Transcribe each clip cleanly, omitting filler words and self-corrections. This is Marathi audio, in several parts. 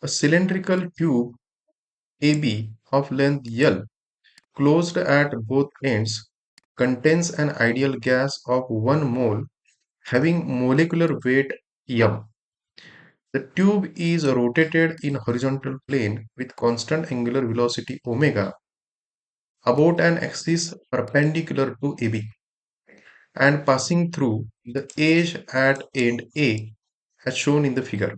A cylindrical tube AB of length L, closed at both ends, contains an ideal gas of 1 mole having molecular weight m. The tube is rotated in horizontal plane with constant angular velocity omega about an axis perpendicular to AB and passing through the edge at end A as shown in the figure.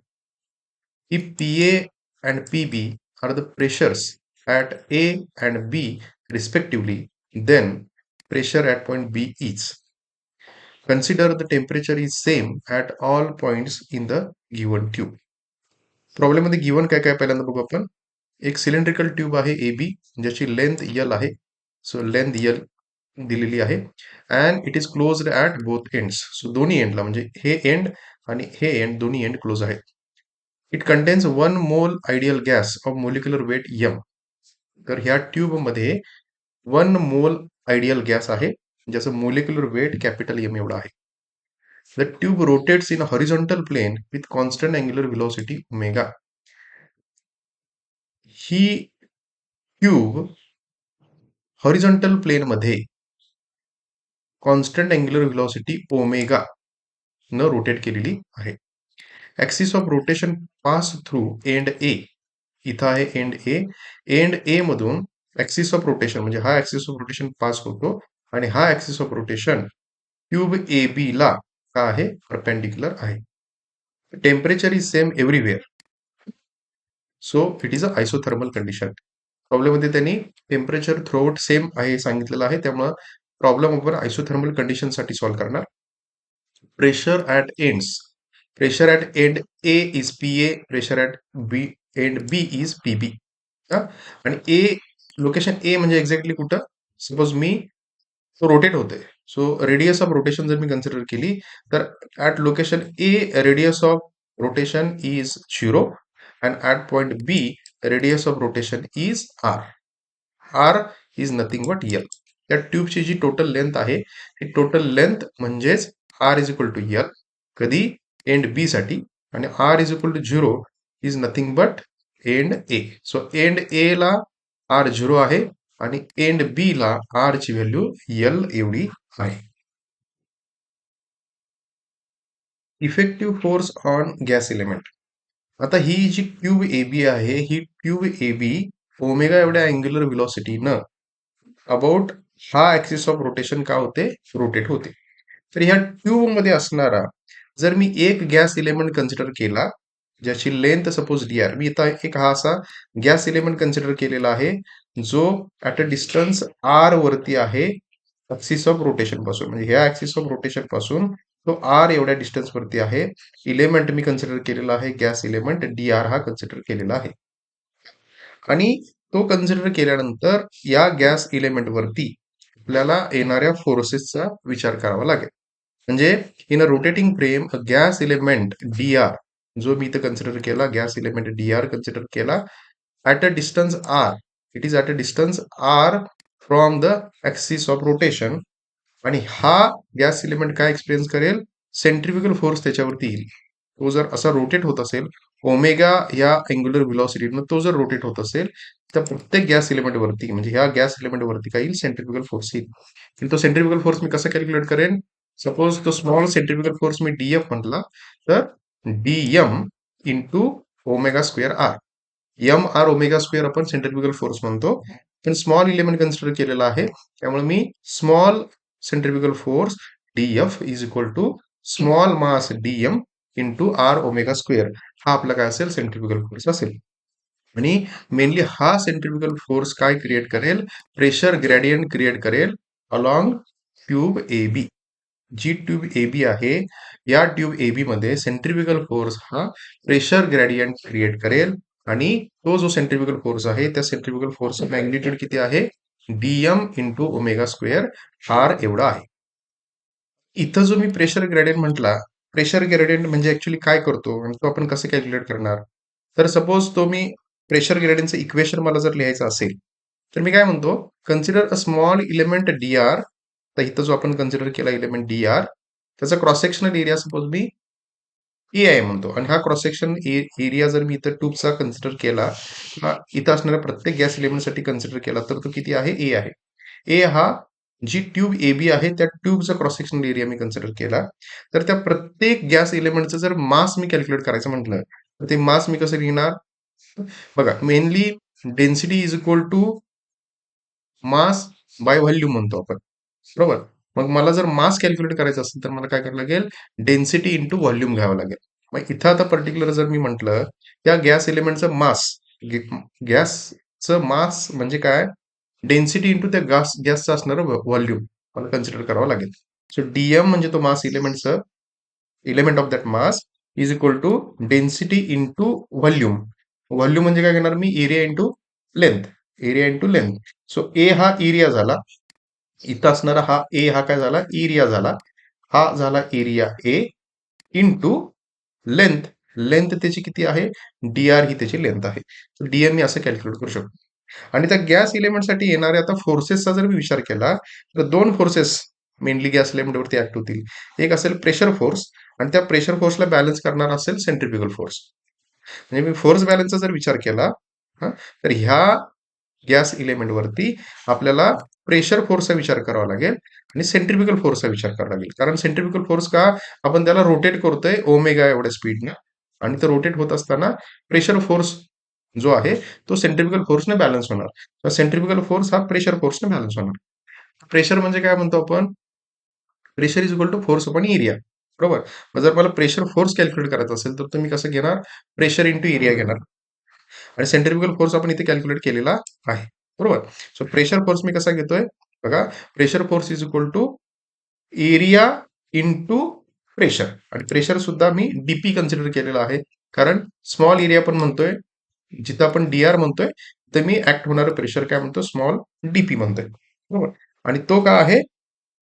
If PA and PB are the pressures at A and B respectively, then pressure at point B is. Consider the temperature is same at all points in the given tube. Problem मध्ये गिवन काय काय पहिल्यांदा बघू आपण. एक सिलेंड्रिकल ट्यूब आहे ए बी ज्याची लेंथ यल आहे. सो लेंथ यल दिलेली आहे and it is closed at both ends. So दोन्ही एंडला म्हणजे हे एंड आणि हे एंड दोन्ही एंड क्लोज आहेत. It contains 1 mole ideal gas of molecular weight M. तर ह्या ट्यूब मध्ये 1 मोल आयडियल गॅस आहे ज्याचं मोलिक्युलर वेट कॅपिटल एम एवढं आहे. The tube rotates in a horizontal plane with constant angular velocity omega. ही ट्यूब हॉरिझॉन्टल प्लेन मध्ये कॉन्स्टंट अँग्युलर व्हेलॉसिटी ओमेगा न रोटेट केलेली आहे. Axis of rotation pass through end A. इथं आहे एंड ए. एंड ए मधून ऍक्सिस ऑफ रोटेशन म्हणजे हा ऍक्सिस ऑफ रोटेशन पास होतो आणि हा axis of rotation tube A B ला का आहे परपेंडिक्युलर आहे. Temperature is same everywhere. So it is a isothermal condition. प्रॉब्लेममध्ये त्यांनी टेम्परेचर थ्रूआउट सेम आहे सांगितलेलं आहे त्यामुळं प्रॉब्लेम आपण आयसोथर्मल कंडिशनसाठी सॉल्व्ह करणार. Pressure at ends. Pressure at end A is P A. Pressure at B end B is P B. आणि ए लोकेशन ए म्हणजे एक्झॅक्टली कुठं. सपोज मी तो रोटेट होते. सो रेडियस ऑफ रोटेशन जर मी कन्सिडर केली तर at location A radius of rotation is 0 and at point B radius of rotation is r. r is nothing but L. त्या ट्यूबची जी टोटल लेंथ आहे ही टोटल लेंथ म्हणजेच r is equal to L कधी एंड B साठी आणि r is equal to 0 is nothing but end A. So end A ला r 0 आहे आणि एंड B ला r ची व्हॅल्यू L एवढी आहे. Effective force on gas element. आता ही जी ट्यूब ए बी आहे ही ट्यूब ए बी ओमेगा एवढ्या अँग्युलर व्हेलॉसिटीनं अबाउट हा ऍक्सिस ऑफ रोटेशन का होते रोटेट होते. तर ह्या ट्यूब मध्ये असणारा जर मी एक गॅस एलिमेंट कन्सिडर केला ज्याची लेंथ सपोज डी आर. मी इथं एक हा असा गॅस एलिमेंट कन्सिडर केलेला आहे जो ऍट अ डिस्टन्स आर वरती आहे ऍक्सिस ऑफ रोटेशन पासून. म्हणजे ह्या ऍक्सिस ऑफ रोटेशन पासून तो आर एवढ्या डिस्टन्स वरती आहे. इलेमेंट मी कन्सिडर केलेला आहे गॅस इलेमेंट डी आर हा कन्सिडर केलेला आहे. आणि तो कन्सिडर केल्यानंतर या गॅस इलेमेंट वरती आपल्याला येणाऱ्या फोर्सेसचा विचार करावा लागेल. म्हणजे in a rotating frame a gas element D R जो मी इथं कन्सिडर केला gas element D R consider केला at a distance R. It is at a distance R from the axis of rotation. आणि हा गॅस एलिमेंट काय एक्सपिरियन्स करेल सेंट्रिफ्युगल फोर्स त्याच्यावरती येईल. तो जर असा रोटेट होत असेल ओमेगा या अँग्युलर व्हेलॉसिटीनं तो जर रोटेट होत असेल तर प्रत्येक गॅस एलिमेंट वरती म्हणजे ह्या गॅस एलिमेंट वरती काय येईल सेंट्रिफ्युगल फोर्स येईल. तो सेंट्रिफ्युगल फोर्स मी कसा कॅल्क्युलेट करेन. सपोज तो स्मॉल सेंट्रिफ्युगल फोर्स मी डीएफ म्हटला तर DM into omega square R. M R omega square आपण सेंट्रिफ्युगल फोर्स म्हणतो. पण स्मॉल इलेमेंट कन्सिडर केलेला आहे त्यामुळे मी small centrifugal force DF is equal to small mass DM into R omega square हा आपला काय असेल सेंट्रिफ्युगल फोर्स असेल. आणि मेनली हा सेंट्रिफ्युगल फोर्स काय क्रिएट करेल प्रेशर ग्रेडियंट क्रिएट करेल अलॉंग ट्यूब ए बी. जी ट्यूब ए बी आहे या ट्यूब ए बी मध्ये सेंट्रिफ्युगल फोर्स हा प्रेशर ग्रेडियंट क्रिएट करेल आणि तो जो सेंट्रिफ्युगल फोर्स आहे त्या सेंट्रिफ्युगल फोर्सचं मॅग्निट्यूड किती आहे DM into omega square R एवढा आहे. इथं जो मी प्रेशर ग्रेडियंट म्हटला प्रेशर ग्रेडियंट म्हणजे ऍक्च्युली काय करतो आणि तो आपण कसं कॅल्क्युलेट करणार. तर सपोज तो मी प्रेशर ग्रेडियंटचं इक्वेशन मला जर लिहायचं असेल तर मी काय म्हणतो consider a small element D R. तर इथं जो आपण कन्सिडर केला इलेमेंट डी आर त्याचा क्रॉस सेक्शनल एरिया सपोज मी ए आहे म्हणतो. आणि हा क्रॉस सेक्शन एरिया जर मी इथं ट्यूबचा कन्सिडर केला किंवा इथं असणाऱ्या प्रत्येक गॅस एलिमेंटसाठी कन्सिडर केला तर तो किती आहे? ए आहे. ए हा जी ट्यूब ए बी आहे त्या ट्यूबचा क्रॉस सेक्शनल एरिया मी कन्सिडर केला तर त्या प्रत्येक गॅस एलिमेंटचं जर मास मी कॅल्क्युलेट करायचं म्हटलं तर ते मास मी कसं लिहिणार? बघा, mainly density is equal to mass by volume म्हणतो आपण, बरोबर. मग मला जर मास कॅल्क्युलेट करायचं असेल तर मला काय करावं लागेल? डेन्सिटी इंटू व्हॉल्यूम घ्यावं लागेल. मग इथं आता पर्टिक्युलर जर मी म्हटलं या गॅस एलिमेंटचं मास, गॅसचं मास म्हणजे काय? डेन्सिटी इंटू त्या गॅसचं असणारं व्हॉल्यूम मला कन्सिडर करावं लागेल. सो डीएम म्हणजे तो मास एलिमेंटचं element of that mass is equal to density into volume. Volume म्हणजे काय घेणार मी? Area into length. Area into length. So A हा एरिया झाला, इथं असणारा हा ए हा काय झाला? एरिया झाला. हा झाला area A into length. Length त्याची किती आहे? डी आर ही त्याची लेंथ आहे. डीएम मी असं कॅल्क्युलेट करू शकतो. आणि त्या गॅस एलिमेंटसाठी येणाऱ्या आता फोर्सेसचा जर मी विचार केला तर दोन फोर्सेस मेनली गॅस एलिमेंटवरती ऍक्ट होतील. एक असेल प्रेशर फोर्स आणि त्या प्रेशर फोर्सला बॅलन्स करणार असेल सेंट्रिफ्युगल फोर्स. म्हणजे मी फोर्स बॅलन्सचा जर विचार केला हा, तर ह्या गॅस एलिमेंटवरती आपल्याला प्रेशर फोर्सचा विचार करावा लागेल आणि सेंट्रिफ्युगल फोर्सचा विचार करावा लागेल. कारण सेंट्रिफ्युगल फोर्स का? आपण त्याला रोटेट करतोय ओमेगा एवढ्या स्पीडनं आणि तो रोटेट होत असताना प्रेशर फोर्स जो आहे तो सेंट्रिफ्युगल फोर्सने बॅलन्स होणार. तर सेंट्रिफ्युगल फोर्स हा प्रेशर फोर्सने बॅलन्स होणार. प्रेशर म्हणजे काय म्हणतो आपण? Pressure is equal to force upon area, बरोबर. मग जर मला प्रेशर फोर्स कॅल्क्युलेट करायचं असेल तर तुम्ही कसं घेणार? प्रेशर इंटू एरिया घेणार. आणि सेंट्रिफ्युगल फोर्स आपण इथे कॅल्क्युलेट केलेला आहे, बरोबर. सो प्रेशर फोर्स मी कसा घेतोय? बघा, pressure force is equal to area into pressure. आणि प्रेशर सुद्धा मी डीपी कन्सिडर केलेला आहे कारण स्मॉल एरिया पण म्हणतोय, जिथं आपण डीआर म्हणतोय तर मी ऍक्ट होणारं प्रेशर काय म्हणतो? स्मॉल डीपी म्हणतोय, बरोबर. आणि तो का आहे?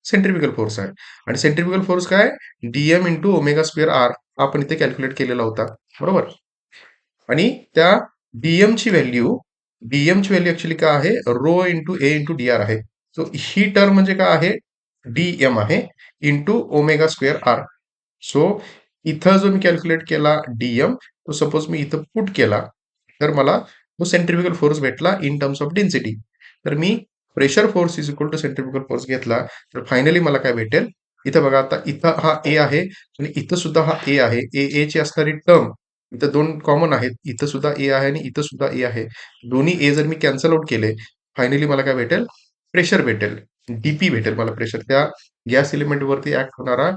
सेंट्रिफ्युगल फोर्स आहे. आणि सेंट्रिफ्युगल फोर्स काय? DM into omega square R आपण इथे कॅल्क्युलेट केलेला होता, बरोबर. आणि त्या डीएमची व्हॅल्यू ऍक्च्युली काय आहे? Rho into A into D R आहे. सो ही टर्म म्हणजे काय आहे? डीएम आहे into omega square R. So इथं जो मी कॅल्क्युलेट केला डीएम, तो सपोज मी इथं पुट केला तर मला तो सेंट्रिफ्युगल फोर्स भेटला इन टर्म्स ऑफ डेन्सिटी. तर मी pressure force is equal to centrifugal force घेतला तर फायनली मला काय भेटेल? इथं बघा, आता इथं हा ए आहे आणि इथं सुद्धा हा ए आहे. ए ची असणारी टर्म इथं दोन कॉमन आहेत. इथं सुद्धा ए आहे आणि इथं सुद्धा ए आहे. दोन्ही ए जर मी कॅन्सल आउट केले फायनली मला काय भेटेल? प्रेशर भेटेल. डीपी भेटेल मला प्रेशर. त्या गॅस एलिमेंट वरती ऍक्ट होणारा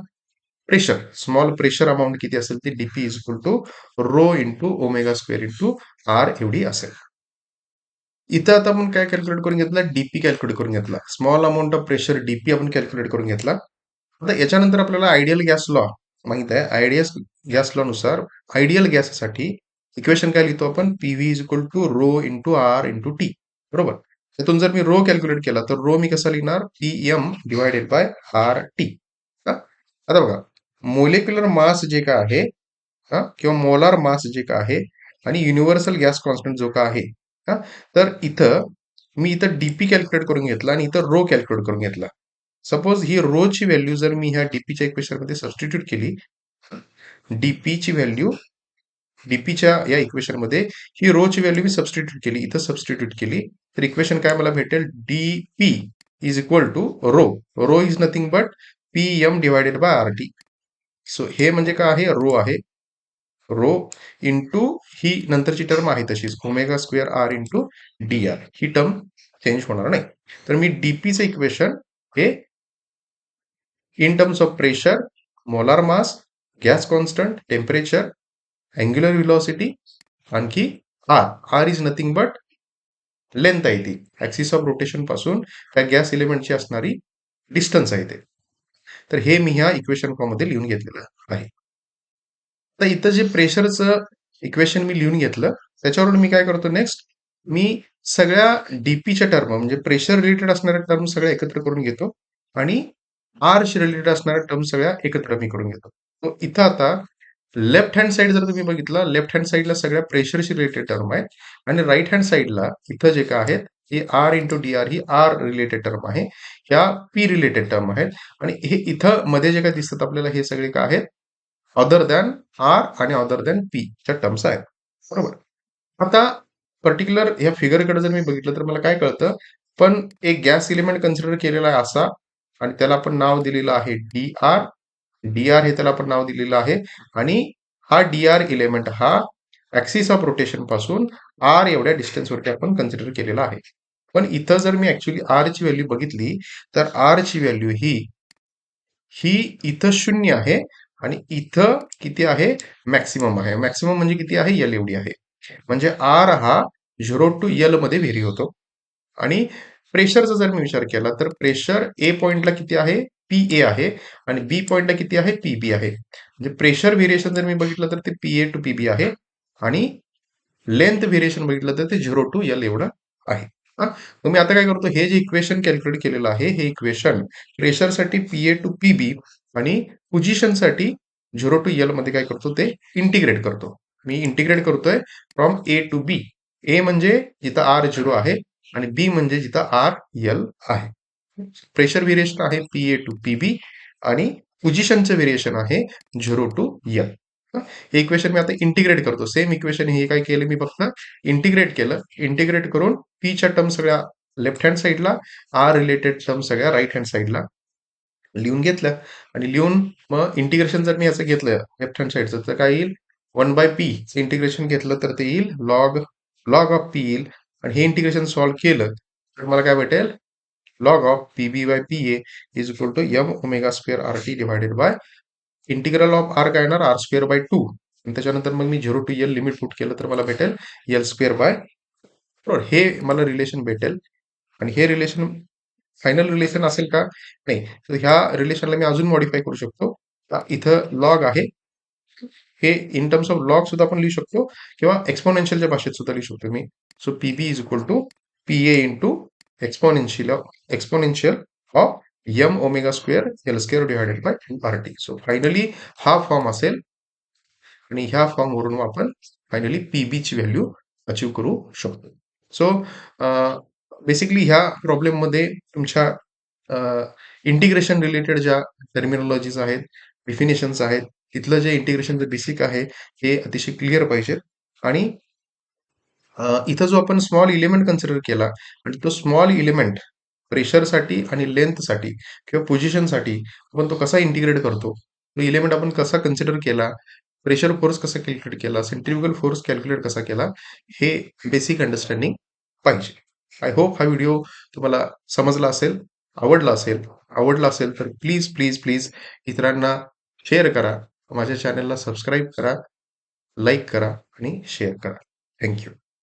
प्रेशर, स्मॉल प्रेशर अमाऊंट किती असेल ती DP is equal to rho into omega square into R एवढी असेल. इथं आता आपण काय कॅल्क्युलेट करून घेतलं? डीपी कॅल्क्युलेट करून घेतला. Small amount of pressure DP आपण कॅल्क्युलेट करून घेतला. आता याच्यानंतर आपल्याला आयडियल गॅस लॉ माहित आहे. आयडियल गॅस लॉ नुसार आयडियल गॅससाठी इक्वेशन काय लिहितो आपण? PV is equal to rho into R into T, बरोबर. त्यातून जर मी रो कॅल्क्युलेट केला तर रो मी कसा लिहिणार? P M divided by R T. आता बघा, मोलेक्युलर मास जे काय आहे किंवा मोलार मास जे काय आहे आणि युनिव्हर्सल गॅस कॉन्स्टंट जो काय आहे हा, तर इथं मी इथं डीपी कॅल्क्युलेट करून घेतला आणि इथं रो कॅल्क्युलेट करून घेतला. सपोज ही रो ची व्हॅल्यू जर मी ह्या डीपीच्या इक्वेशन मध्ये सबस्टिट्यूट केली, डीपीची व्हॅल्यू डीपीच्या या इक्वेशन मध्ये ही रो ची व्हॅल्यू मी सबस्टिट्यूट केली, इथं सबस्टिट्यूट केली तर इक्वेशन काय मला भेटेल? DP is equal to rho. Rho is nothing but P M divided by R T. So हे म्हणजे काय आहे? रो आहे. रो इंटू ही नंतरची टर्म आहे तशीच omega square R into D R. ही टर्म चेंज होणार नाही. तर मी डीपीचं इक्वेशन हे in terms of pressure, molar mass, gas constant, temperature, angular velocity, आणखी R. R is nothing but length आहे ती ऍक्सिस ऑफ रोटेशन पासून त्या गॅस एलिमेंटची असणारी डिस्टन्स आहे ते. तर हे मी ह्या इक्वेशन फॉर्म मध्ये लिहून घेतलेलं आहे. तर इथं जे प्रेशरचं इक्वेशन मी लिहून घेतलं त्याच्यावरून मी काय करतो नेक्स्ट? मी सगळ्या डीपीच्या टर्म म्हणजे प्रेशर रिलेटेड असणाऱ्या टर्म सगळ्या एकत्र करून घेतो आणि आरशी रिलेटेड असणाऱ्या टर्म सगळ्या एकत्र मी करून घेतो. तो इथं आता लेफ्ट हँड साईड जर तुम्ही बघितलं, लेफ्ट हँड साईडला सगळ्या प्रेशरशी रिलेटेड टर्म आहेत आणि राईट हँड साईडला इथं जे काय आहेत हे आर इंटू डी आर ही आर रिलेटेड टर्म आहे, ह्या पी रिलेटेड टर्म आहेत. आणि हे इथं मध्ये जे काय दिसतात आपल्याला हे सगळे काय आहेत? अदर दॅन आर आणि अदर दॅन पी च्या टर्म्स आहेत. बरोबर. आता पर्टिक्युलर ह्या फिगरकडे जर मी बघितलं तर मला काय कळतं, पण एक गॅस इलिमेंट कन्सिडर केलेला आहे असा, आणि त्याला आपण नाव दिलेलं आहे डी आर. डी आर हे त्याला आपण नाव दिलेलं आहे, आणि हा डी आर इलेमेंट हा ऍक्सिस ऑफ रोटेशन पासून आर एवढ्या डिस्टन्सवरती आपण कन्सिडर केलेला आहे. पण इथं जर मी ऍक्च्युली आर ची व्हॅल्यू बघितली तर आर ची व्हॅल्यू ही ही इथं 0 आहे, आणि इथं किती आहे, मॅक्सिमम आहे. मॅक्सिमम म्हणजे किती आहे, एल एवढी आहे. म्हणजे आर हा 0 टू एल मध्ये व्हेरी होतो. आणि प्रेशरचा जर मी विचार केला तर प्रेशर ए पॉइंटला किती आहे, पी ए आहे, आणि बी पॉइंटला किती आहे, पी बी आहे. म्हणजे प्रेशर व्हेरिएशन जर मी बघितलं तर ते पी ए टू पी बी आहे, आणि लेंथ व्हेरिएशन बघितलं तर ते 0 टू एल एवढं आहे. हा, मग मी आता काय करतो, हे जे इक्वेशन कॅल्क्युलेट केलेलं आहे, हे इक्वेशन प्रेशरसाठी P A to P B आणि पोझिशनसाठी 0 टू एल मध्ये काय करतो, ते इंटिग्रेट करतो. मी इंटिग्रेट करतोय फ्रॉम ए टू बी. ए म्हणजे जिथं आर 0 आहे, आणि बी म्हणजे जिथं आर एल आहे. प्रेशर व्हेरिएशन आहे P A to P B, आणि पोझिशनचं व्हेरिएशन आहे 0 टू एल. हे इक्वेशन मी आता इंटिग्रेट करतो. सेम इक्वेशन हे काय केलं, मी फक्त इंटिग्रेट केलं. इंटिग्रेट करून पीच्या टर्म सगळ्या लेफ्ट हँड साईडला, आर रिलेटेड टर्म सगळ्या राईट हँड साईडला लिहून घेतलं. आणि लिहून मग इंटिग्रेशन जर मी याचं घेतलं लेफ्ट हँड साईडचं, तर काय येईल, 1/p इंटिग्रेशन घेतलं तर ते येईल लॉग लॉग ऑफ पी येईल. आणि हे इंटिग्रेशन सॉल्व्ह केलं तर मला काय भेटेल, log of P B by P A is equal to M omega square R T divided by integral of R काय येणार, आर स्क्वेअर बाय 2. आणि त्याच्यानंतर मग मी 0 टू एल लिमिट पुट केलं तर मला भेटेल एल स्क्वेअर बाय, बरोबर, हे मला रिलेशन भेटेल. आणि हे रिलेशन फायनल रिलेशन असेल का, नाही, तर ह्या रिलेशनला मी अजून मॉडिफाय करू शकतो. इथं लॉग आहे, हे इन टर्म्स ऑफ लॉग सुद्धा आपण लिहू शकतो, किंवा एक्सपोनेन्शियलच्या भाषेत सुद्धा लिहू शकतो मी. So P B is equal to P A into exponential of M omega square L square divided by R T. So finally हा फॉर्म असेल, आणि ह्या फॉर्मवरून आपण फायनली पी बी ची व्हॅल्यू अचीव करू शकतो. सो बेसिकली ह्या प्रॉब्लेममध्ये तुमच्या इंटिग्रेशन रिलेटेड ज्या टर्मिनॉलॉजीज आहेत, डिफिनेशन्स आहेत, तिथलं जे इंटिग्रेशनचं बेसिक आहे हे अतिशय क्लिअर पाहिजे. आणि इथं जो आपण स्मॉल इलिमेंट कन्सिडर केला, आणि तो स्मॉल इलिमेंट प्रेशरसाठी आणि लेंथसाठी किंवा पोझिशनसाठी आपण तो कसा इंटिग्रेट करतो, तो इलिमेंट आपण कसा कन्सिडर केला, प्रेशर फोर्स कसा कॅल्क्युलेट केला, सेंट्रिफ्युगल फोर्स कॅल्क्युलेट कसा केला, हे बेसिक अंडरस्टँडिंग पाहिजे. आय होप हा व्हिडिओ तुम्हाला समजला असेल, आवडला असेल. आवडला असेल तर प्लीज प्लीज प्लीज इतरांना शेअर करा, माझ्या चॅनलला सबस्क्राईब करा, लाईक करा आणि शेअर करा. थँक्यू.